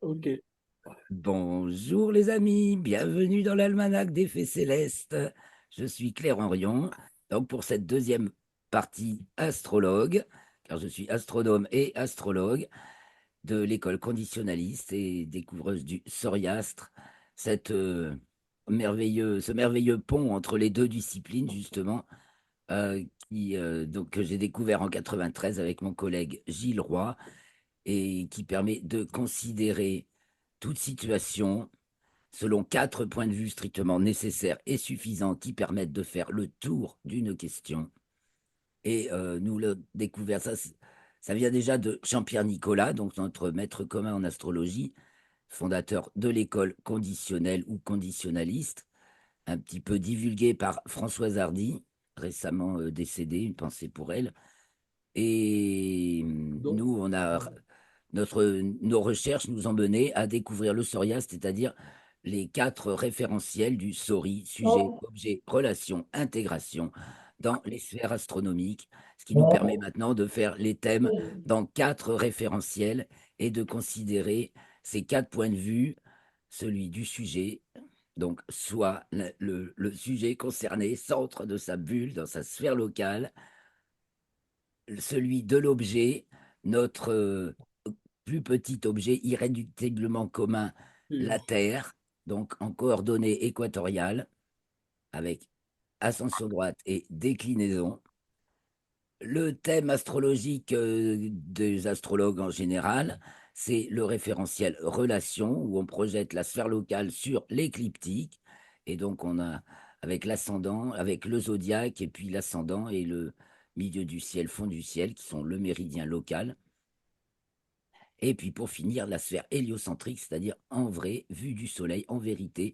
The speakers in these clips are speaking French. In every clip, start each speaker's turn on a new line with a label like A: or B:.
A: Ok.
B: Bonjour les amis, bienvenue dans l'almanach des Faits Célestes. Je suis Claire Henrion. Donc pour cette deuxième partie astrologue, car je suis astronome et astrologue de l'école conditionnaliste et découvreuse du Soriastre, ce merveilleux pont entre les deux disciplines justement, que j'ai découvert en 93 avec mon collègue Gilles Roy et qui permet de considérer toute situation selon 4 points de vue strictement nécessaires et suffisants qui permettent de faire le tour d'une question. Et nous le découvert, ça vient déjà de Jean-Pierre Nicolas, donc notre maître commun en astrologie, fondateur de l'école conditionnelle ou conditionnaliste, un petit peu divulgué par Françoise Hardy, récemment décédée, une pensée pour elle. Et
A: Donc,
B: nous, nos recherches nous ont mené à découvrir le SORIAS, c'est-à-dire les 4 référentiels du SORI, sujet, objet, relation, intégration, dans les sphères astronomiques, ce qui nous permet maintenant de faire les thèmes dans 4 référentiels et de considérer ces 4 points de vue, celui du sujet, donc soit le sujet concerné, centre de sa bulle, dans sa sphère locale, celui de l'objet, notre plus petit objet irréductiblement commun, la Terre, donc en coordonnées équatoriales, avec ascension droite et déclinaison. Le thème astrologique des astrologues en général, c'est le référentiel relation, où on projette la sphère locale sur l'écliptique. Et donc, on a avec l'ascendant, avec le zodiaque, et puis l'ascendant et le milieu du ciel, fond du ciel, qui sont le méridien local. Et puis pour finir, la sphère héliocentrique, c'est-à-dire en vrai, vue du Soleil, en vérité.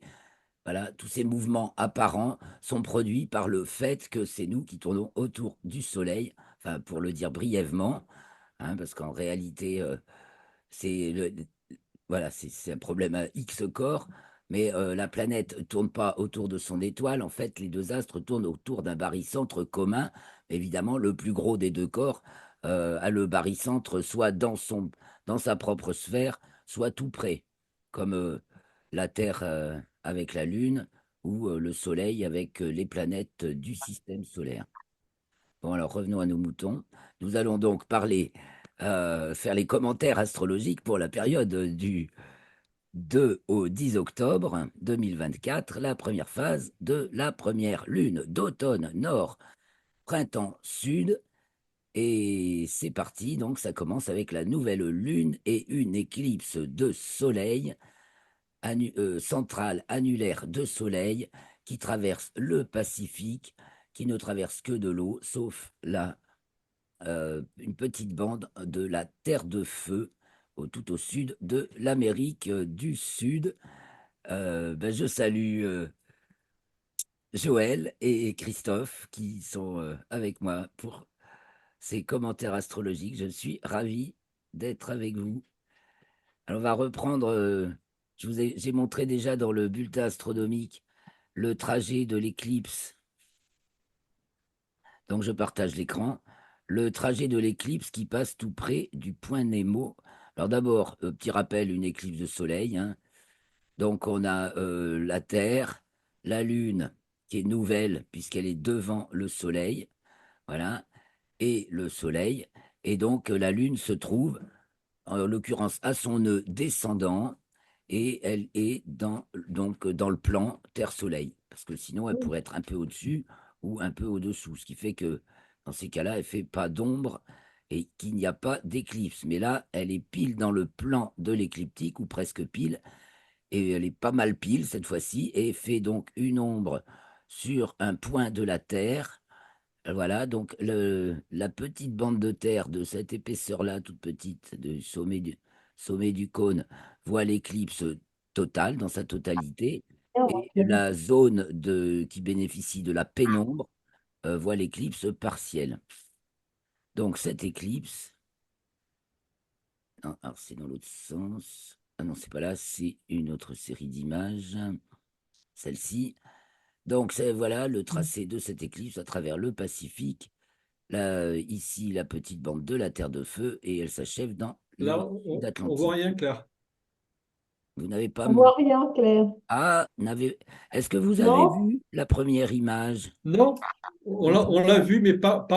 B: Voilà, tous ces mouvements apparents sont produits par le fait que c'est nous qui tournons autour du Soleil, enfin pour le dire brièvement, hein, parce qu'en réalité, c'est le- voilà, c'est un problème à X corps, mais la planète ne tourne pas autour de son étoile. En fait, les deux astres tournent autour d'un barycentre commun. Évidemment, le plus gros des deux corps a le barycentre soit dans sa propre sphère, soit tout près, comme la Terre avec la Lune ou le Soleil avec les planètes du système solaire. Bon, alors revenons à nos moutons. Nous allons donc faire les commentaires astrologiques pour la période du 2 au 10 octobre 2024, la première phase de la première lune d'automne nord, printemps sud. Et c'est parti, donc ça commence avec la nouvelle lune et une éclipse de soleil, centrale annulaire de soleil, qui traverse le Pacifique, qui ne traverse que de l'eau, sauf une petite bande de la Terre de Feu, tout au sud de l'Amérique du Sud. Je salue Joël et Christophe qui sont avec moi pour ces commentaires astrologiques. Je suis ravi d'être avec vous. Alors, on va reprendre. J'ai montré déjà dans le bulletin astronomique le trajet de l'éclipse. Donc, je partage l'écran. Le trajet de l'éclipse qui passe tout près du point Nemo. Alors, d'abord, petit rappel, une éclipse de soleil, hein. Donc, on a la Terre, la Lune, qui est nouvelle, puisqu'elle est devant le Soleil, voilà, et le Soleil. Et donc, la Lune se trouve, en l'occurrence, à son nœud descendant, et elle est donc, dans le plan Terre-Soleil, parce que sinon, elle pourrait être un peu au-dessus ou un peu au-dessous, ce qui fait que, dans ces cas-là, elle ne fait pas d'ombre et qu'il n'y a pas d'éclipse. Mais là, elle est pile dans le plan de l'écliptique, ou presque pile, et elle est pas mal pile cette fois-ci, et fait donc une ombre sur un point de la Terre. Voilà, donc la petite bande de terre de cette épaisseur-là, toute petite, du sommet du cône, voit l'éclipse totale, dans sa totalité, et la zone qui bénéficie de la pénombre voit l'éclipse partielle. Donc cette éclipse, non, alors c'est dans l'autre sens. Ah non, c'est pas là, c'est une autre série d'images, celle-ci. Donc voilà le tracé de cette éclipse à travers le Pacifique. Là, ici, la petite bande de la Terre de Feu, et elle s'achève dans
A: là,
B: l'hémisphère
A: on voit
B: d'Atlantique.
A: rien, Claire.
B: Vous n'avez pas.
A: On voit rien, Claire.
B: Ah, est-ce que vous avez
A: Non?
B: vu la première image?
A: Non?
B: Du tout.
A: On l'a vu, mais pas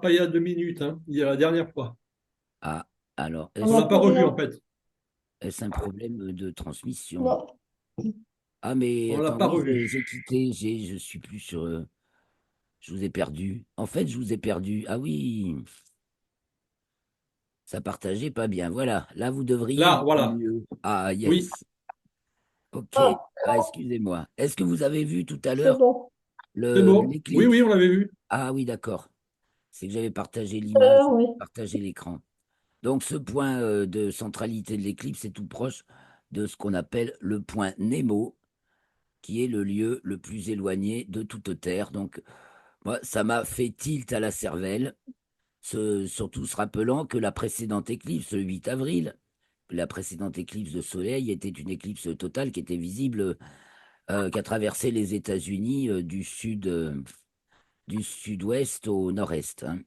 A: il y a 2 minutes, hein, il y a la dernière fois.
B: Ah, alors,
A: On
B: est-ce
A: l'a pas
B: que
A: revu, en fait.
B: est-ce un problème de transmission?
A: Non,
B: Ah, mais
A: on l'a pas
B: attendez,
A: revu.
B: j'ai quitté, je suis plus sur. Je vous ai perdu. En fait, je vous ai perdu. Ah oui, ça partageait pas bien. Voilà, là, vous devriez
A: Là,
B: voir
A: voilà.
B: mieux. Ah,
A: Oui,
B: yes. Ok.
A: ah,
B: Ah, excusez-moi. Est-ce que vous avez vu tout à
A: c'est
B: l'heure
A: bon. C'est bon. Oui, oui,
B: l'éclipse?
A: on l'avait vu.
B: Ah oui, d'accord. C'est que j'avais partagé l'image,
A: Oui.
B: partagé l'écran. Donc, ce point de centralité de l'éclipse est tout proche de ce qu'on appelle le point Nemo, qui est le lieu le plus éloigné de toute Terre. Donc, moi, ça m'a fait tilt à la cervelle, surtout se rappelant que la précédente éclipse, le 8 avril, la précédente éclipse de soleil était une éclipse totale qui était visible, qui a traversé les États-Unis du sud-ouest au nord-est, hein,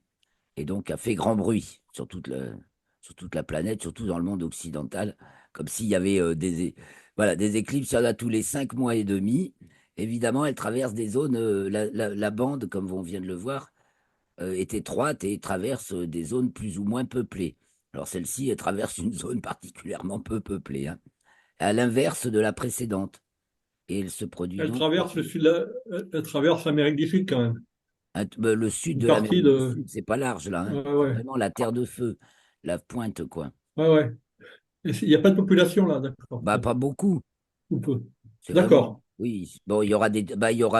B: et donc a fait grand bruit sur toute la planète, surtout dans le monde occidental, comme s'il y avait voilà, des éclipses, il y en a tous les 5 mois et demi. Évidemment, elles traversent des zones, la bande, comme on vient de le voir, est étroite et traverse des zones plus ou moins peuplées. Alors celle-ci, elle traverse une zone particulièrement peu peuplée, hein, à l'inverse de la précédente. Et elle se produit
A: Elle
B: donc
A: traverse elle traverse l'Amérique du Sud, quand même.
B: le sud
A: Une
B: de
A: partie
B: l'Amérique du
A: de.
B: Sud. C'est pas large là, hein.
A: Ouais,
B: C'est
A: ouais.
B: vraiment la terre de feu, la pointe, quoi.
A: Ouais, ouais. Il n'y a pas de population là, d'accord.
B: Bah, pas beaucoup.
A: Ou peu.
B: C'est vraiment.
A: D'accord.
B: Oui. Bon, il y aura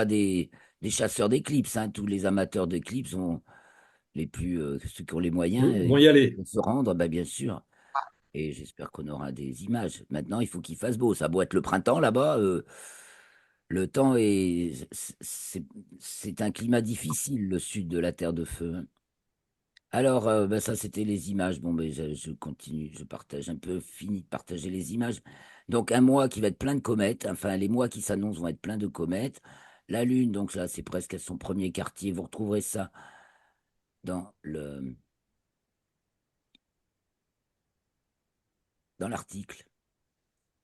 B: des chasseurs d'éclipses, hein. Tous les amateurs d'éclipses ont ceux qui ont les moyens,
A: Vont y aller.
B: vont se rendre, bah, bien sûr. Et j'espère qu'on aura des images. Maintenant, il faut qu'il fasse beau. Ça doit être le printemps là-bas. Le temps c'est un climat difficile, le sud de la Terre de Feu, hein. Alors, bah, ça, c'était les images. Bon, ben, je continue, je partage un peu, fini de partager les images. Donc, un mois qui va être plein de comètes. Enfin, les mois qui s'annoncent vont être pleins de comètes. La Lune, donc là, c'est presque à son premier quartier. Vous retrouverez ça dans dans l'article.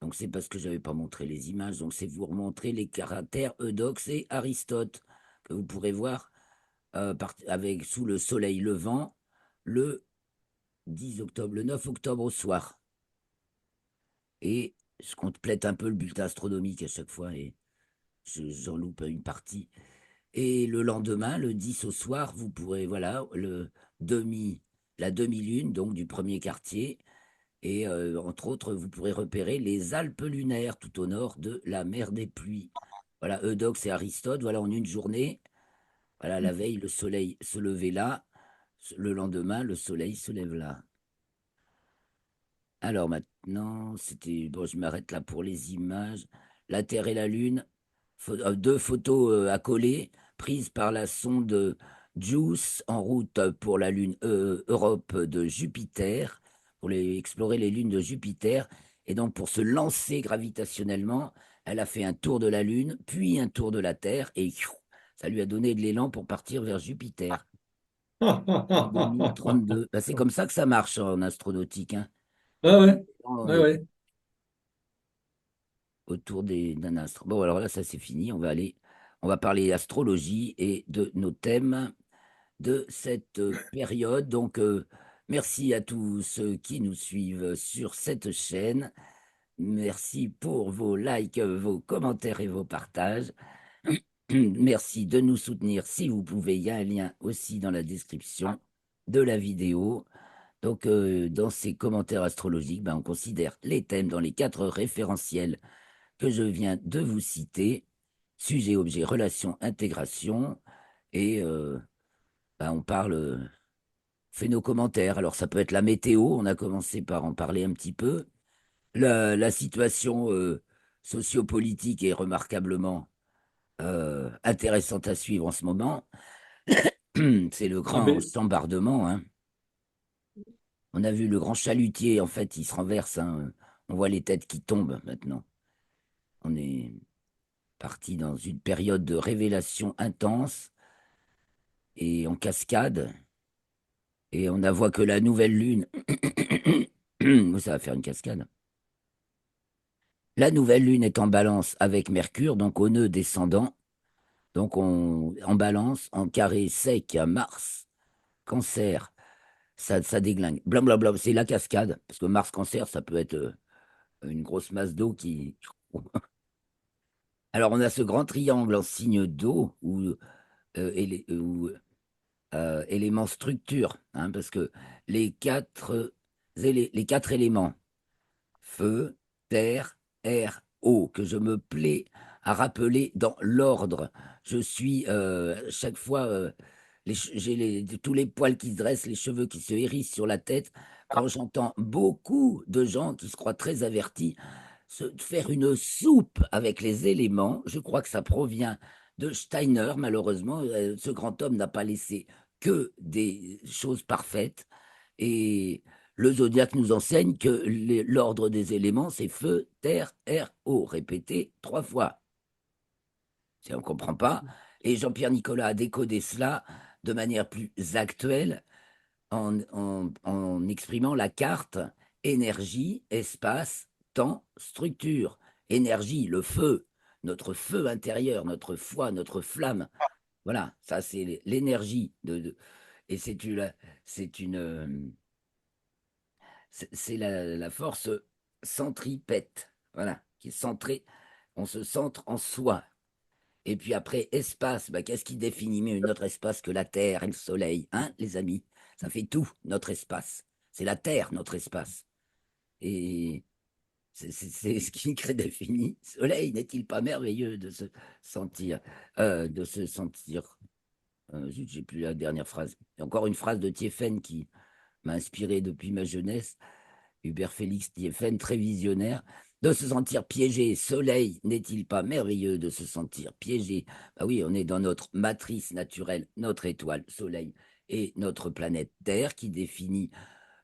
B: Donc, c'est parce que je n'avais pas montré les images. Donc, c'est vous remontrer les caractères Eudoxe et Aristote que vous pourrez voir avec sous le soleil levant le 10 octobre, le 9 octobre au soir. Et je complète un peu le bulletin astronomique à chaque fois et j'en loupe une partie. Et le lendemain, le 10 au soir, vous pourrez, voilà, demi, la demi-lune, donc du premier quartier. Et entre autres, vous pourrez repérer les Alpes lunaires tout au nord de la mer des Pluies. Voilà, Eudoxe et Aristote, voilà, en une journée. Voilà, la veille, le soleil se levait là. Le lendemain, le soleil se lève là. Alors maintenant, c'était. Bon, je m'arrête là pour les images. La Terre et la Lune. Deux photos à coller, prises par la sonde JUICE en route pour la Lune Europe de Jupiter, pour explorer les lunes de Jupiter. Et donc, pour se lancer gravitationnellement, elle a fait un tour de la Lune, puis un tour de la Terre, et ça lui a donné de l'élan pour partir vers Jupiter
A: Ah, ah,
B: en
A: ah, ah, ah, ah,
B: 2032. Ben, c'est comme ça que ça marche en astronautique, hein.
A: ah. Ouais,
B: Dans
A: ouais, ouais.
B: autour d'un astre. Bon, alors là, ça c'est fini. On va parler astrologie et de nos thèmes de cette période. Donc, merci à tous ceux qui nous suivent sur cette chaîne. Merci pour vos likes, vos commentaires et vos partages. Merci de nous soutenir si vous pouvez. Il y a un lien aussi dans la description de la vidéo. Donc, dans ces commentaires astrologiques, ben, on considère les thèmes dans les 4 référentiels que je viens de vous citer, sujet, objet, relation, intégration, et bah, on parle, fait nos commentaires. Alors ça peut être la météo, on a commencé par en parler un petit peu. La situation sociopolitique est remarquablement intéressante à suivre en ce moment. C'est le
A: Ah,
B: grand
A: mais,
B: chambardement, hein. On a vu le grand chalutier, en fait, il se renverse, hein. On voit les têtes qui tombent maintenant. On est parti dans une période de révélation intense et en cascade. Et on ne voit que la nouvelle lune. Ça va faire une cascade. La nouvelle lune est en balance avec Mercure, donc au nœud descendant. Donc en balance, en carré sec à Mars, Cancer, ça déglingue. Blablabla, c'est la cascade, parce que Mars Cancer, ça peut être une grosse masse d'eau qui. Alors on a ce grand triangle en signe d'eau où éléments structure, hein, parce que les quatre éléments, feu, terre, air, eau, que je me plais à rappeler dans l'ordre. Je suis chaque fois, j'ai tous les poils qui se dressent, les cheveux qui se hérissent sur la tête, quand j'entends beaucoup de gens qui se croient très avertis faire une soupe avec les éléments. Je crois que ça provient de Steiner, malheureusement. Ce grand homme n'a pas laissé que des choses parfaites. Et le zodiaque nous enseigne que l'ordre des éléments, c'est feu, terre, air, eau, répété 3 fois. Si on ne comprend pas. Et Jean-Pierre Nicolas a décodé cela de manière plus actuelle en exprimant la carte énergie, espace, temps, structure. Énergie, le feu, notre feu intérieur, notre foi, notre flamme. Voilà, ça c'est l'énergie et c'est c'est la force centripète, voilà, qui est centrée. On se centre en soi. Et puis après, espace, bah, qu'est-ce qui définit mieux notre espace que la Terre et le Soleil, hein, les amis? Ça fait tout, notre espace. C'est la Terre, notre espace. Et c'est ce qui définit. Soleil, n'est-il pas merveilleux sentir, de se sentir. Zut, j'ai plus la dernière phrase. Il y a encore une phrase de Thiéphène qui m'a inspiré depuis ma jeunesse. Hubert Félix Thiéphène, très visionnaire, de se sentir piégé. Soleil, n'est-il pas merveilleux de se sentir piégé? Bah oui, on est dans notre matrice naturelle, notre étoile, Soleil, et notre planète Terre qui définit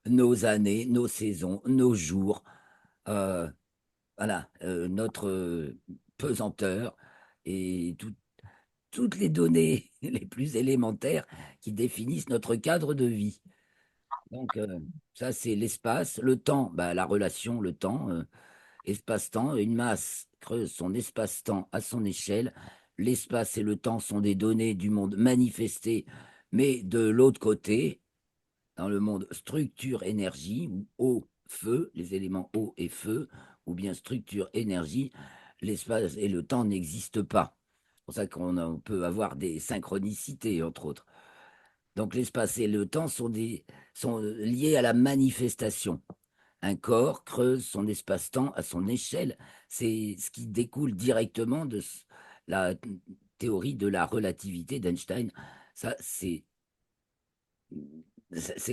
B: nos années, nos saisons, nos jours, euh, voilà, notre pesanteur et toutes les données les plus élémentaires qui définissent notre cadre de vie. Donc, ça, c'est l'espace. Le temps, bah, la relation, le temps, espace-temps. Une masse creuse son espace-temps à son échelle. L'espace et le temps sont des données du monde manifesté, mais de l'autre côté, dans le monde structure-énergie, ou eau, feu, les éléments eau et feu, ou bien structure-énergie, l'espace et le temps n'existent pas. C'est pour ça qu'on peut avoir des synchronicités, entre autres. Donc l'espace et le temps sont liés à la manifestation. Un corps creuse son espace-temps à son échelle. C'est ce qui découle directement de la théorie de la relativité d'Einstein. Ça, c'est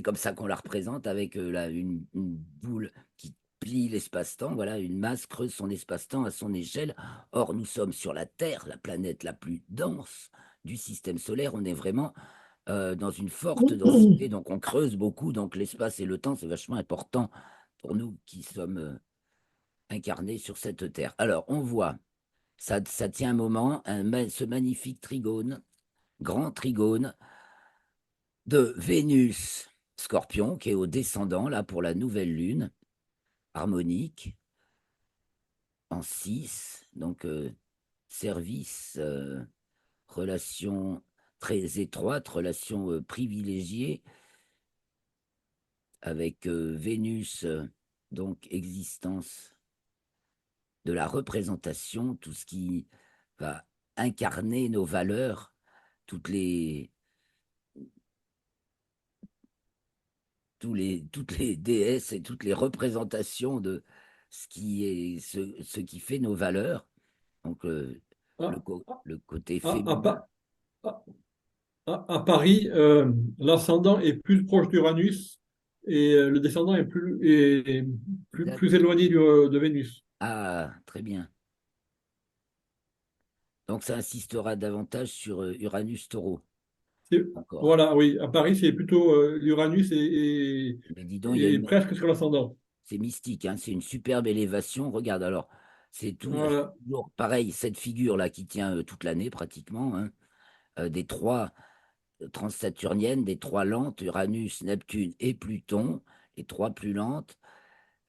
B: comme ça qu'on la représente avec une boule qui plie l'espace-temps. Voilà, une masse creuse son espace-temps à son échelle. Or, nous sommes sur la Terre, la planète la plus dense du système solaire. On est vraiment dans une forte densité, donc on creuse beaucoup, donc l'espace et le temps, c'est vachement important pour nous qui sommes incarnés sur cette terre. Alors, on voit, ça tient un moment, ce magnifique trigone, grand trigone de Vénus Scorpion, qui est au descendant, là, pour la nouvelle lune, harmonique, en 6, donc service, relation très étroite, relation privilégiée, avec Vénus, donc existence de la représentation, tout ce qui va incarner nos valeurs, toutes les, toutes les déesses et toutes les représentations de ce qui fait nos valeurs. Donc
A: À,
B: le côté
A: à- à
B: féminin.
A: Pa- à- à Paris, l'ascendant est plus proche d'Uranus et le descendant est
B: Exact.
A: plus éloigné de Vénus.
B: Ah, très bien. Donc ça insistera davantage sur Uranus Taureau
A: C'est-
B: encore.
A: Voilà, oui, à Paris, c'est plutôt l'Uranus
B: Mais dis donc, il y a
A: et
B: une,
A: presque sur l'ascendant.
B: c'est mystique, hein, c'est une superbe élévation. Regarde, alors, c'est
A: Voilà.
B: toujours pareil, cette figure-là qui tient toute l'année pratiquement, hein, des trois transsaturniennes, des trois lentes, Uranus, Neptune et Pluton, les trois plus lentes.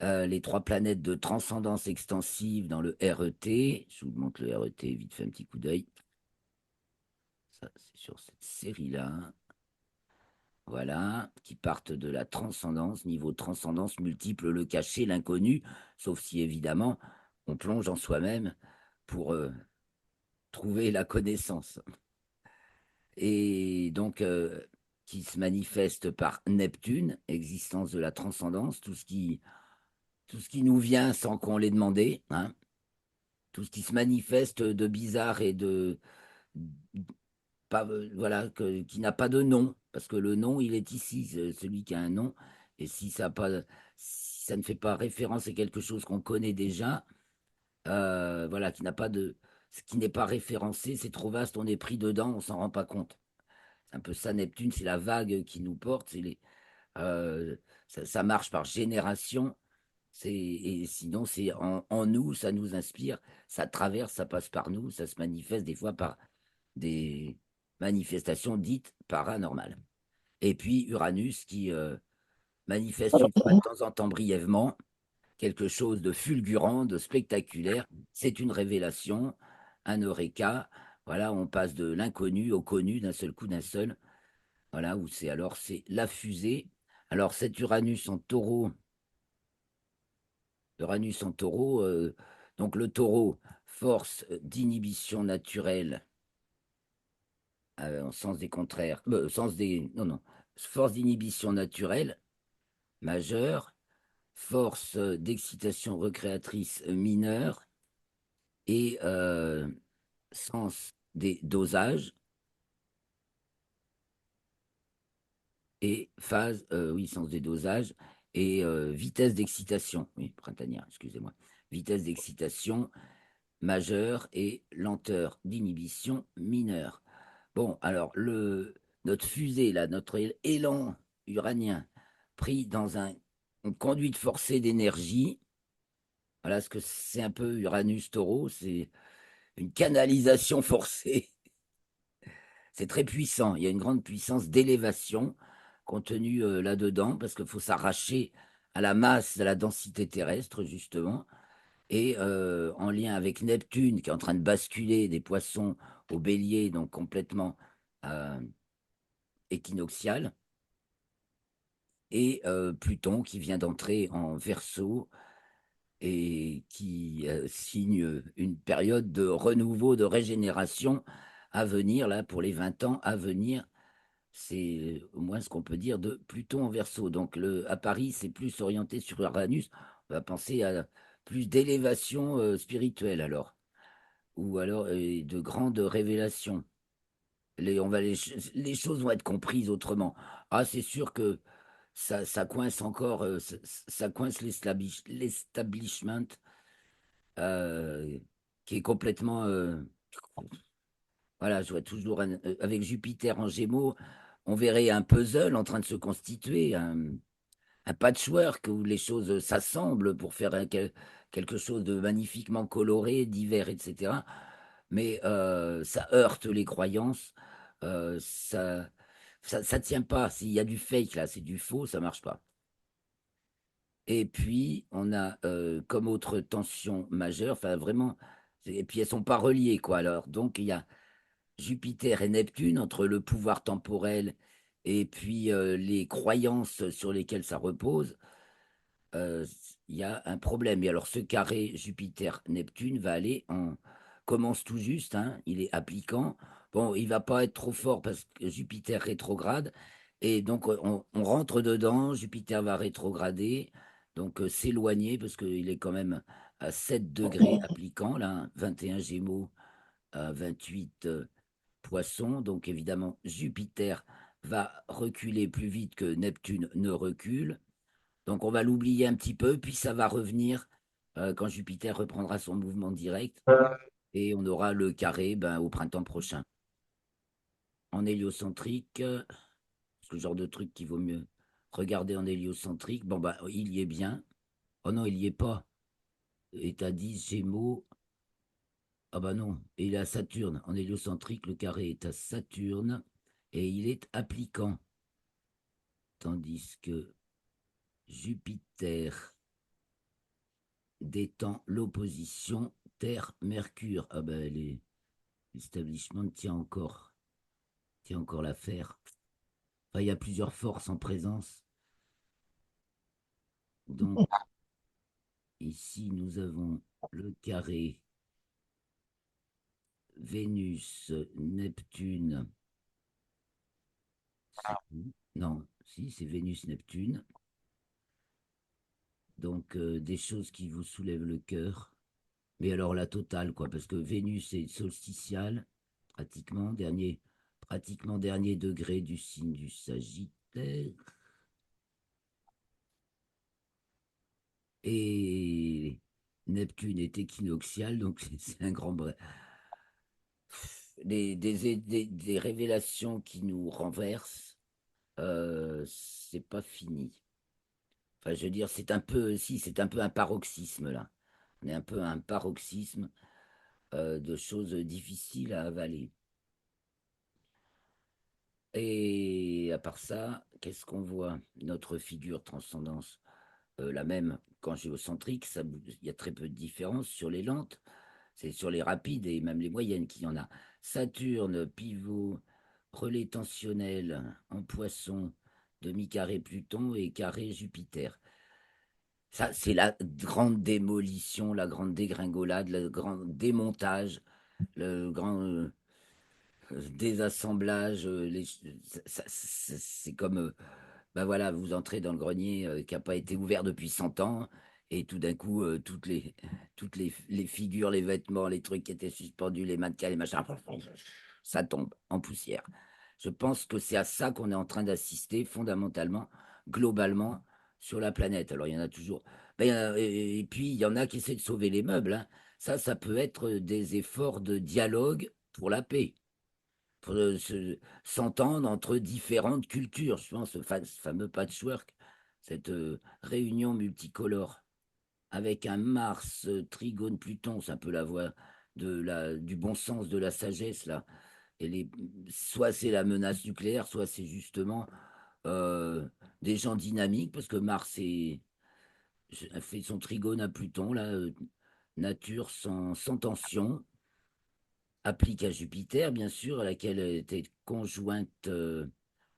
B: les trois planètes de transcendance extensive dans le RET. Je vous montre le RET, vite fait un petit coup d'œil. Ça, c'est sur cette série-là. Voilà, qui partent de la transcendance, niveau transcendance multiple, le caché, l'inconnu, sauf si évidemment on plonge en soi-même pour trouver la connaissance. Et donc, qui se manifeste par Neptune, existence de la transcendance, tout ce qui nous vient sans qu'on l'ait demandé, hein, tout ce qui se manifeste de bizarre et de pas, voilà, qui n'a pas de nom, parce que le nom, il est ici, celui qui a un nom, et si ça, pas, si ça ne fait pas référence à quelque chose qu'on connaît déjà, voilà, qui n'a pas de, ce qui n'est pas référencé, c'est trop vaste, on est pris dedans, on s'en rend pas compte. C'est un peu ça, Neptune, c'est la vague qui nous porte, ça marche par génération, et sinon, c'est en nous, ça nous inspire, ça traverse, ça passe par nous, ça se manifeste des fois par des manifestations dites paranormales. Et puis Uranus qui manifeste une fois de temps en temps brièvement quelque chose de fulgurant, de spectaculaire. C'est une révélation, un eureka. Voilà, on passe de l'inconnu au connu d'un seul coup, d'un seul. Voilà, où c'est la fusée. Alors cet Uranus en taureau, donc le taureau, force d'inhibition naturelle en sens des contraires, sens des, non, non, force d'inhibition naturelle majeure, force d'excitation recréatrice mineure et sens des dosages et phase, oui, sens des dosages et vitesse d'excitation, oui, printanière, excusez-moi, vitesse d'excitation majeure et lenteur d'inhibition mineure. Bon, alors, notre fusée, là, notre élan uranien, pris dans une conduite forcée d'énergie, voilà ce que c'est un peu Uranus-Taureau, c'est une canalisation forcée. C'est très puissant. Il y a une grande puissance d'élévation contenue là-dedans, parce qu'il faut s'arracher à la masse, à la densité terrestre, justement. Et en lien avec Neptune, qui est en train de basculer des poissons au bélier, donc complètement euh, équinoxial, et Pluton qui vient d'entrer en Verseau et qui signe une période de renouveau, de régénération à venir, là, pour les 20 ans à venir. C'est au moins ce qu'on peut dire de Pluton en Verseau. Donc à Paris, c'est plus orienté sur Uranus. On va penser à plus d'élévation spirituelle alors, ou alors de grandes révélations. Les choses vont être comprises autrement. Ah, c'est sûr que ça coince encore, ça coince l'establishment euh, qui est complètement. Voilà, je vois toujours avec Jupiter en Gémeaux, on verrait un puzzle en train de se constituer, un patchwork où les choses s'assemblent pour faire quelque chose de magnifiquement coloré, divers, etc. Mais ça heurte les croyances, ça tient pas. S'il y a du fake là, c'est du faux, ça marche pas. Et puis on a comme autre tension majeure, enfin vraiment, et puis elles sont pas reliées quoi. Alors donc il y a Jupiter et Neptune entre le pouvoir temporel et puis les croyances sur lesquelles ça repose. euh, il y a un problème. Et alors, ce carré Jupiter-Neptune va aller commence tout juste, hein, il est appliquant. Bon, il va pas être trop fort parce que Jupiter rétrograde. Et donc, on rentre dedans, Jupiter va rétrograder, donc s'éloigner parce qu'il est quand même à 7 degrés appliquant, là, hein, 21 Gémeaux, 28 Poisson. Donc, évidemment, Jupiter va reculer plus vite que Neptune ne recule. Donc on va l'oublier un petit peu, puis ça va revenir quand Jupiter reprendra son mouvement direct et on aura le carré au printemps prochain. En héliocentrique, c'est le genre de truc qu'il vaut mieux regarder en héliocentrique. Bon, bah, il y est bien. Oh non, il y est pas. Et t'as 10 Gémeaux. Ah bah non, et il est à Saturne. En héliocentrique, le carré est à Saturne et il est appliquant. Tandis que Jupiter détend l'opposition Terre-Mercure. Ah ben, l'établissement tient encore l'affaire. Enfin, il y a plusieurs forces en présence. Donc, ici, nous avons le carré Vénus, Neptune. Non, si, c'est Vénus-Neptune. Donc, des choses qui vous soulèvent le cœur. Mais alors, la totale, quoi, parce que Vénus est solsticiale, pratiquement dernier degré du signe du Sagittaire. Et Neptune est équinoxial, donc c'est un grand bref. Des révélations qui nous renversent, c'est pas fini. Enfin, je veux dire, c'est un peu, si, c'est un peu un paroxysme là. On est un peu à un paroxysme de choses difficiles à avaler. Et à part ça, qu'est-ce qu'on voit? Notre figure transcendance, la même quand géocentrique, il y a très peu de différence sur les lentes. C'est sur les rapides et même les moyennes qu'il y en a. Saturne, pivot, relais tensionnel en poisson, demi-carré Pluton et carré Jupiter. Ça, c'est la grande démolition, la grande dégringolade, le grand démontage, le grand désassemblage. C'est comme, ben voilà, vous entrez dans le grenier qui n'a pas été ouvert depuis 100 ans, et tout d'un coup, les figures, les vêtements, les trucs qui étaient suspendus, les mannequins, les machins, ça tombe en poussière. Je pense que c'est à ça qu'on est en train d'assister fondamentalement, globalement, sur la planète. Alors, il y en a toujours. Et puis, il y en a qui essaient de sauver les meubles, hein. Ça peut être des efforts de dialogue pour la paix, pour s'entendre entre différentes cultures. Je pense ce fameux patchwork, cette réunion multicolore avec un Mars trigone Pluton, c'est un peu la voie du bon sens, de la sagesse là. Soit c'est la menace nucléaire, soit c'est justement euh, des gens dynamiques, parce que a fait son trigone à Pluton là, nature sans tension, applique à Jupiter, bien sûr, à laquelle elle était conjointe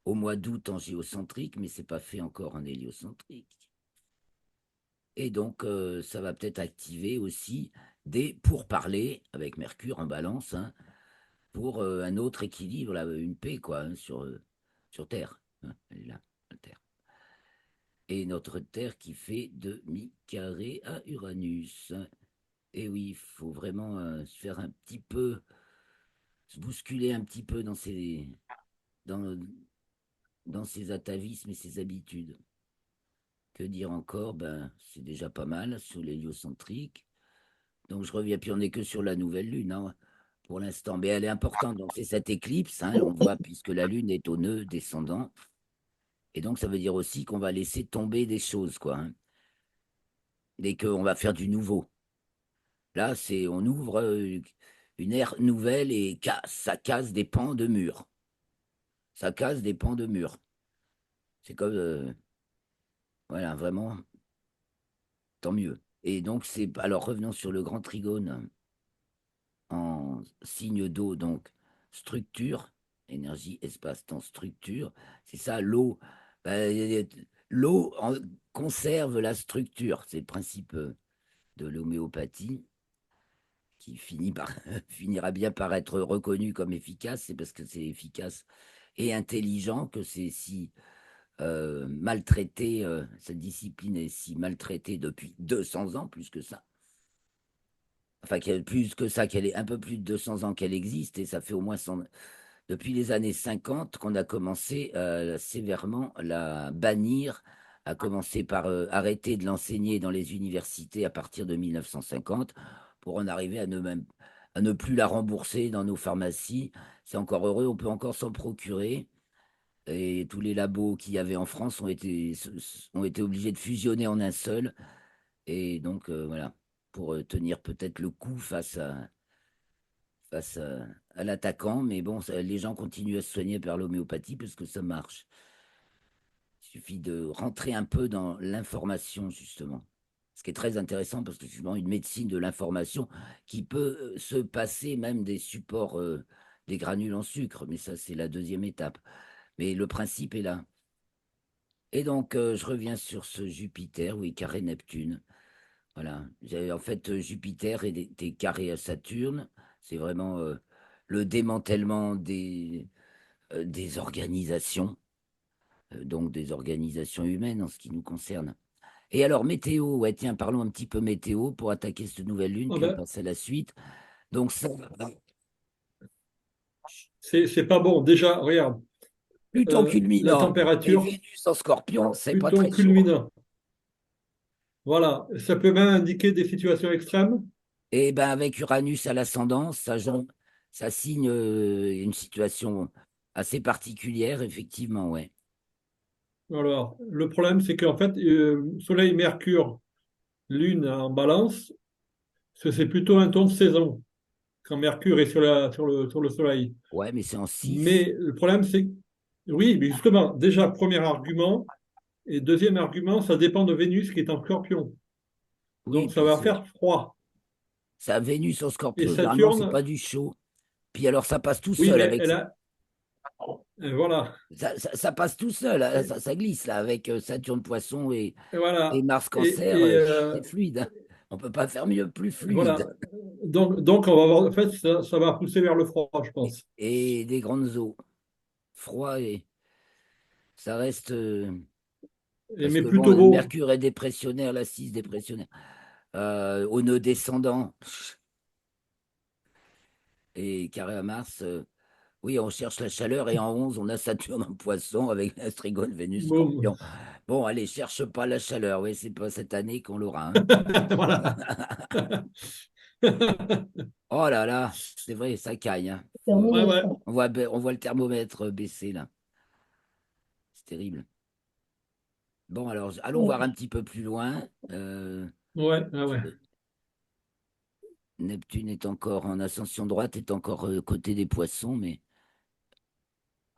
B: au mois d'août en géocentrique, mais c'est pas fait encore en héliocentrique. Et donc, ça va peut-être activer aussi des pourparlers avec Mercure en balance, hein, pour un autre équilibre, là, une paix, quoi, hein, sur Terre, hein, elle est là, la Terre. Et notre Terre qui fait demi-carré à Uranus. Et oui, il faut vraiment se faire un petit peu, se bousculer un petit peu dans, dans ses atavismes et ses habitudes. Que dire encore? Ben, c'est déjà pas mal sur l'héliocentrique. Donc je reviens, puis on n'est que sur la nouvelle lune, hein, pour l'instant. Mais elle est importante. Donc c'est cette éclipse, hein, on voit, puisque la lune est au nœud descendant. Et donc ça veut dire aussi qu'on va laisser tomber des choses, quoi, hein, et qu'on va faire du nouveau. Là, on ouvre une ère nouvelle et ça casse des pans de mur. Ça casse des pans de mur. C'est comme, voilà, vraiment, tant mieux. Et donc, alors revenons sur le grand trigone en signe d'eau, donc structure, énergie, espace, temps, structure. C'est ça, l'eau. Ben, l'eau conserve la structure. C'est le principe de l'homéopathie qui finira bien par être reconnu comme efficace. C'est parce que c'est efficace et intelligent que c'est si maltraité, cette discipline est si maltraitée depuis 200 ans, plus que ça. Enfin, plus que ça, qu'elle est un peu plus de 200 ans qu'elle existe, et ça fait au moins depuis les années 50 qu'on a commencé sévèrement la bannir, à commencer par arrêter de l'enseigner dans les universités à partir de 1950, pour en arriver à ne plus la rembourser dans nos pharmacies. C'est encore heureux, on peut encore s'en procurer. Et tous les labos qu'il y avait en France ont été obligés de fusionner en un seul. Et donc, voilà, pour tenir peut-être le coup à l'attaquant. Mais bon, les gens continuent à se soigner par l'homéopathie parce que ça marche. Il suffit de rentrer un peu dans l'information, justement. Ce qui est très intéressant parce que c'est vraiment une médecine de l'information qui peut se passer même des supports, des granules en sucre, mais ça, c'est la deuxième étape. Mais le principe est là. Et donc, je reviens sur ce Jupiter, oui, carré Neptune. Voilà. En fait, Jupiter était carré à Saturne. C'est vraiment le démantèlement des organisations, donc des organisations humaines en ce qui nous concerne. Et alors, météo, ouais, tiens, parlons un petit peu météo pour attaquer cette nouvelle lune,
A: Ah
B: puis on
A: ben,
B: passe à la suite. Donc, ça,
A: c'est pas bon. Déjà, regarde,
B: Pluton
A: la
B: culminant et
A: température,
B: Vénus en scorpion, c'est pas
A: Pluton
B: très chaud.
A: culminant. Voilà, ça peut même indiquer des situations extrêmes.
B: Et ben avec Uranus à l'ascendant, ça signe une situation assez particulière, effectivement, ouais.
A: Alors, le problème, c'est qu'en fait, Soleil, Mercure, Lune en balance, c'est plutôt un ton de saison quand Mercure est sur le Soleil.
B: Ouais, mais c'est en 6.
A: Mais le problème, c'est que, oui, mais justement, déjà, premier argument, et deuxième argument, ça dépend de Vénus qui est en Scorpion.
B: Oui,
A: Donc, ça
B: puis
A: va faire froid.
B: ça Vénus en
A: Et
B: scorpion, généralement, c'est
A: Saturne,
B: pas du chaud. Puis alors, ça passe tout
A: oui,
B: seul
A: mais
B: avec.
A: elle a, voilà,
B: Ça passe tout seul, hein,
A: et,
B: ça glisse là, avec Saturne Poisson et
A: voilà,
B: Mars
A: et,
B: Cancer,
A: et,
B: c'est fluide, hein. On peut pas faire mieux, plus
A: voilà.
B: fluide.
A: Donc, on va voir, en fait, ça va pousser vers le froid, je pense.
B: Et des grandes eaux, froid et ça reste. Parce
A: Mais
B: que bon,
A: plutôt
B: le
A: beau.
B: Mercure est dépressionnaire, la 6 dépressionnaire. Au nœud descendant et carré à Mars, oui, on cherche la chaleur et en 11, on a Saturne en poisson avec la Trigone Vénus
A: Boum.
B: Scorpion. Bon, allez, cherche pas la chaleur, oui, c'est pas cette année qu'on l'aura, hein.
A: Voilà.
B: Oh là là, c'est vrai, ça caille, hein.
A: Ouais, ouais,
B: On voit le thermomètre baisser là. C'est terrible. Bon, alors, allons voir un petit peu plus loin.
A: ouais, ouais, ouais.
B: Neptune est encore en ascension droite, est encore côté des poissons, mais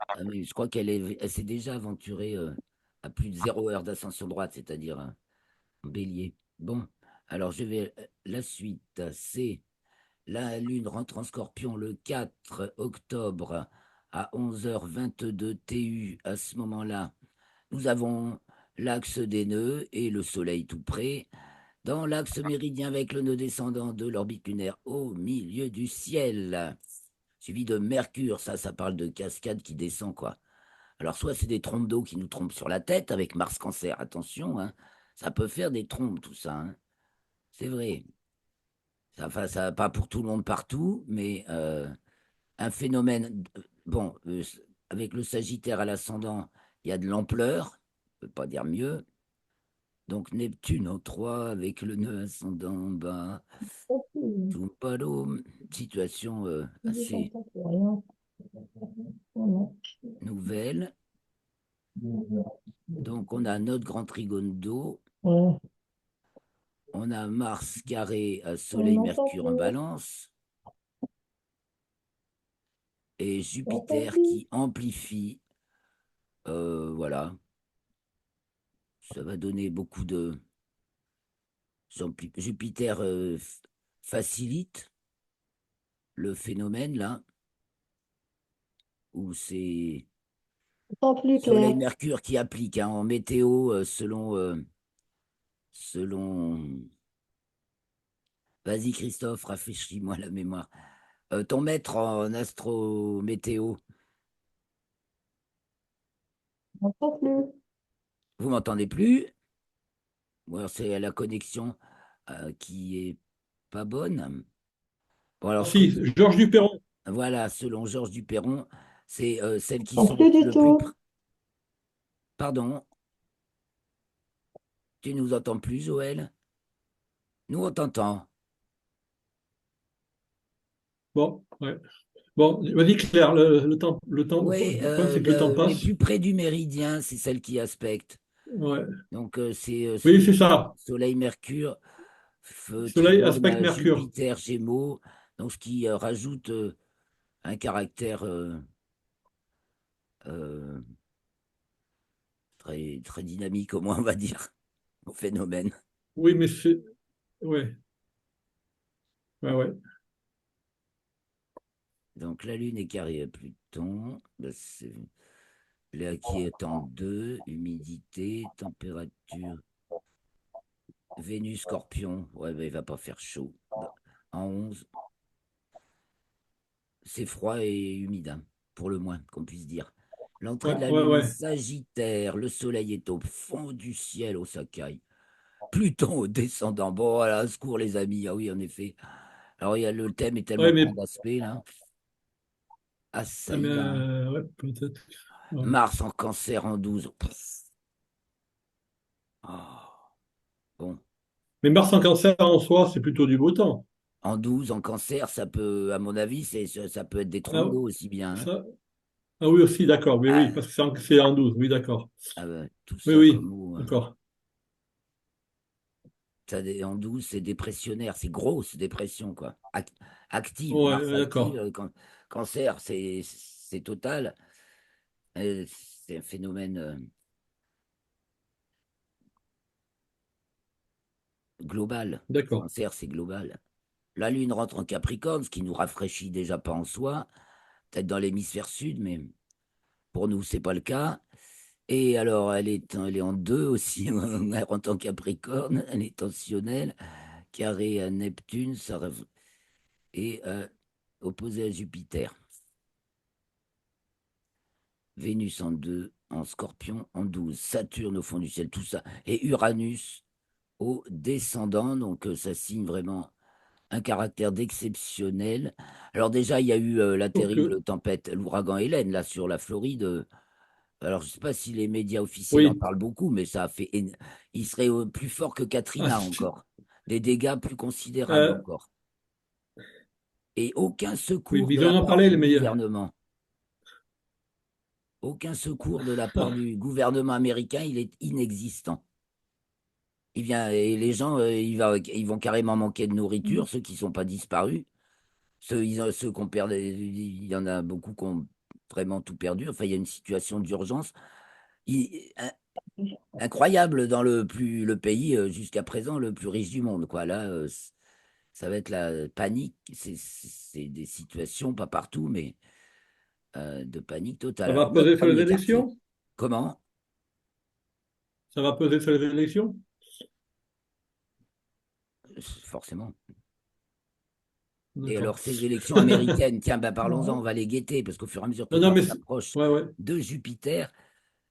B: ah oui, je crois elle s'est déjà aventurée à plus de 0 heure d'ascension droite, c'est-à-dire en bélier. Bon, alors je vais. La suite, c'est la Lune rentre en Scorpion le 4 octobre à 11h22 TU. À ce moment-là, nous avons l'axe des nœuds et le Soleil tout près. Dans l'axe méridien avec le nœud descendant de l'orbite lunaire au milieu du ciel, suivi de Mercure, ça parle de cascade qui descend, quoi. Alors, soit c'est des trompes d'eau qui nous trompent sur la tête avec Mars Cancer, attention, hein, ça peut faire des trompes, tout ça, hein. C'est vrai. Enfin, ça, pas pour tout le monde partout, mais un phénomène. Bon, avec le Sagittaire à l'ascendant, il y a de l'ampleur, on ne peut pas dire mieux. Donc, Neptune en 3 avec le nœud ascendant en bas. Tout situation assez nouvelle. Donc, on a notre grand trigone d'eau. On a Mars carré à Soleil, Mercure en balance. Et Jupiter qui amplifie. Voilà. Ça va donner beaucoup de. Jupiter facilite le phénomène là, où c'est
C: Plus
B: Soleil,
C: clair.
B: Mercure qui applique, hein, en météo selon. Vas-y Christophe, rafraîchis-moi la mémoire. Ton maître en astro-météo,
C: N'entends plus.
B: vous m'entendez plus? Ou alors c'est la connexion qui est pas bonne. Bon, alors ce que
A: Si, Georges Duperron.
B: voilà, selon Georges Duperron, c'est celles qui
C: N'entends
B: sont
C: plus du
B: le plus
C: tout.
B: Pardon, tu nous entends plus, Joël? Nous, on t'entend.
A: Bon, ouais. Bon, vas-y, Claire,
B: Oui,
A: le problème, c'est que le temps
B: les
A: passe.
B: plus près du méridien, c'est celles qui aspectent.
A: Ouais.
B: Donc, c'est
A: Oui, c'est ça.
B: Soleil, Mercure,
A: Soleil,
B: Trigone,
A: aspect Mercure.
B: Jupiter, Gémeaux, donc ce qui rajoute un caractère euh, très, très dynamique, au moins, on va dire, au phénomène.
A: Oui, mais c'est. Ouais, ouais, ouais.
B: Donc la Lune est carrée à Pluton. Bah, là qui est en 2, humidité, température. Vénus, Scorpion. Ouais, bah, il va pas faire chaud. Bah, en 11, c'est froid et humide, hein, pour le moins, qu'on puisse dire. L'entrée
A: Ouais,
B: de la
A: ouais,
B: Lune est
A: ouais.
B: Sagittaire. Le Soleil est au fond du ciel, au Sakai. Pluton au descendant. Bon, voilà, secours les amis. Ah oui, en effet. Alors, le thème est tellement
A: Ouais,
B: plein
A: mais.
B: d'aspects, là. Ah, ça
A: Ah, mais
B: y va, hein.
A: ouais, peut-être. Ouais.
B: Mars en Cancer en 12. Pff. Oh, bon.
A: Mais Mars en Cancer en soi, c'est plutôt du beau temps.
B: En 12, en Cancer, ça peut, à mon avis, ça peut être des trompes
A: Ah,
B: d'eau aussi bien, hein.
A: ça, ah oui, aussi, d'accord. Oui, oui,
B: Ah,
A: parce que c'est en 12. Oui, d'accord.
B: tout
A: Oui,
B: ça comme
A: oui,
B: mot, hein.
A: d'accord.
B: En 12, c'est dépressionnaire, c'est grosse dépression, quoi. Active,
A: Ouais,
B: Mars
A: ouais,
B: active,
A: d'accord.
B: Cancer, c'est total. C'est un phénomène global.
A: D'accord.
B: Cancer, c'est global. La Lune rentre en Capricorne, ce qui nous rafraîchit déjà pas en soi, peut-être dans l'hémisphère sud, mais pour nous, c'est pas le cas. Et alors, elle est en 2 aussi, elle rentre en Capricorne, elle est tensionnelle, carré à Neptune, et opposée à Jupiter. Vénus en 2, en Scorpion en 12, Saturne au fond du ciel, tout ça. Et Uranus au descendant, donc ça signe vraiment un caractère d'exceptionnel. Alors déjà, il y a eu la
A: Donc,
B: terrible tempête, l'ouragan Hélène, là, sur la Floride. Alors, je ne sais pas si les médias officiels en
A: oui.
B: parlent beaucoup, mais ça a fait. Il serait plus fort que
A: Ah,
B: Katrina encore. Des dégâts plus considérables
A: euh,
B: encore. Et aucun
A: oui,
B: secours
A: mais
B: de
A: ils en
B: la
A: ont
B: part
A: parlé,
B: du
A: les meilleurs.
B: gouvernement. Aucun secours de la part du gouvernement américain, il est inexistant. Il vient, et les gens, ils vont carrément manquer de nourriture, ceux qui ne sont pas disparus. Ceux qui ont perdu, il y en a beaucoup qui ont vraiment tout perdu. Enfin, il y a une situation d'urgence incroyable dans le pays jusqu'à présent le plus riche du monde, quoi. Là, ça va être la panique. C'est des situations, pas partout, mais de panique totale.
A: Ça va
B: Alors, notre
A: peser sur les
B: premier quartier,
A: élections?
B: comment?
A: Ça va peser sur les élections?
B: Forcément. Et
A: D'accord.
B: alors, ces élections américaines, tiens, ben, parlons-en, on va les guetter, parce qu'au fur et à mesure que
A: Non, non, mais.
B: Mars s'approche
A: Ouais, ouais.
B: de Jupiter,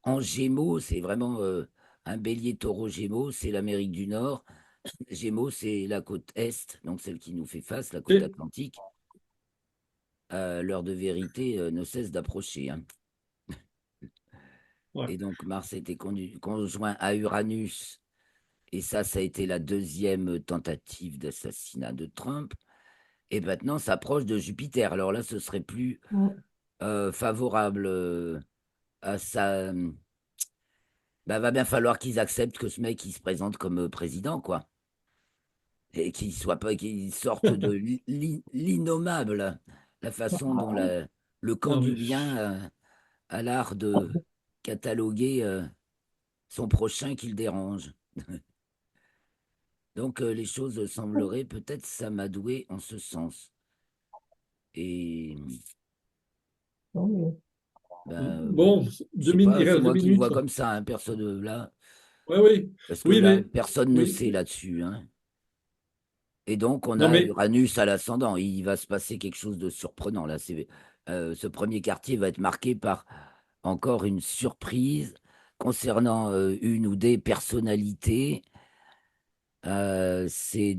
B: en Gémeaux, c'est vraiment un bélier taureau Gémeaux, c'est l'Amérique du Nord. Gémeaux, c'est la côte Est, donc celle qui nous fait face, la côte
A: C'est-
B: Atlantique. L'heure de vérité ne cesse d'approcher, hein.
A: Ouais.
B: Et donc, Mars a été conjoint à Uranus, et ça a été la deuxième tentative d'assassinat de Trump. Et maintenant, s'approche de Jupiter. Alors là, ce serait plus favorable à sa. Bah, va bien falloir qu'ils acceptent que ce mec il se présente comme président, quoi. Et qu'il sorte de l'innommable, la façon dont le camp
A: Non,
B: du
A: mais.
B: bien a l'art de cataloguer son prochain qu'il dérange. Donc les choses sembleraient peut-être s'amadouer en ce sens. Et ben, bon,
A: Bon,
B: je sais pas,
A: il
B: c'est
A: reste deux
B: moi qui le vois
A: minutes.
B: comme ça, hein, personne là,
A: Oui, oui.
B: parce que
A: Oui,
B: là,
A: mais.
B: personne ne
A: Oui.
B: sait là-dessus, hein. Et donc, on
A: Non,
B: a
A: mais.
B: Uranus à l'ascendant. Il va se passer quelque chose de surprenant. Là, ce premier quartier va être marqué par encore une surprise concernant une ou des personnalités. C'est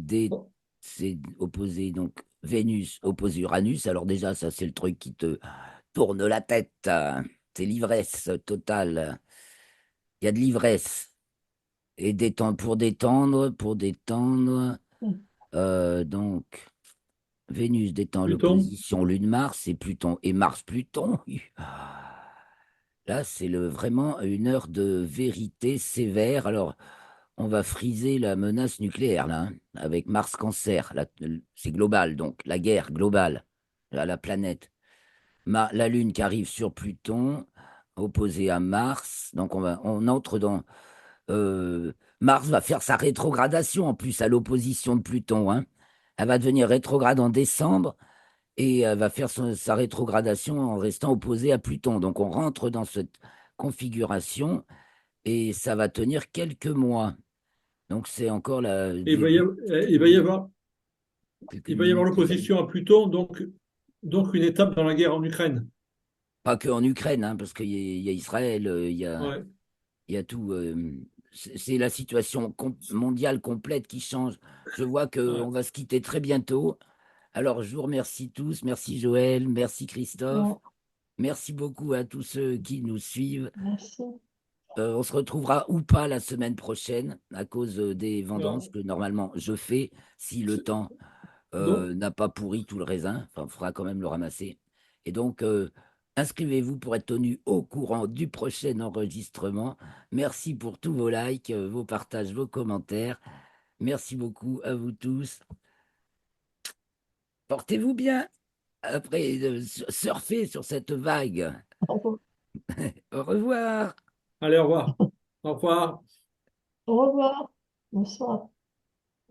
B: opposé, donc Vénus oppose Uranus. Alors déjà, ça, c'est le truc qui te tourne la tête. C'est l'ivresse totale. Il y a de l'ivresse. Et pour détendre, donc. Vénus détend
A: Pluton?
B: l'opposition Lune-Mars et Pluton et Mars-Pluton. Là, c'est vraiment une heure de vérité sévère. Alors, on va friser la menace nucléaire, là, hein, avec Mars-Cancer. C'est global, donc, la guerre globale à la planète. La Lune qui arrive sur Pluton, opposée à Mars. Donc, on entre dans euh, Mars va faire sa rétrogradation en plus à l'opposition de Pluton, hein. Elle va devenir rétrograde en décembre et elle va faire sa rétrogradation en restant opposée à Pluton. Donc on rentre dans cette configuration et ça va tenir quelques mois. Donc c'est encore le
A: Et
B: début. Quelques
A: il va y avoir
B: minutes, les amis.
A: l'opposition à Pluton, donc une étape dans la guerre en Ukraine.
B: Pas que en Ukraine, hein, parce qu'il y a Israël,
A: Ouais.
B: il y a tout. C'est la situation mondiale complète qui change. Je vois qu'on
A: Ouais.
B: va se quitter très bientôt. Alors, je vous remercie tous. Merci Joël, merci Christophe.
C: Ouais,
B: Merci beaucoup à tous ceux qui nous suivent.
C: merci.
B: On se retrouvera ou pas la semaine prochaine à cause des vendanges
A: Alors,
B: que normalement je fais si le
A: c'est-
B: temps
A: donc,
B: n'a pas pourri tout le raisin. Enfin, il faudra quand même le ramasser. Et donc, inscrivez-vous pour être tenu au courant du prochain enregistrement. Merci pour tous vos likes, vos partages, vos commentaires. Merci beaucoup à vous tous. Portez-vous bien après surfer sur cette vague.
C: Au revoir.
B: Au revoir.
A: allez, au revoir. Au revoir.
C: Au revoir. Bonsoir.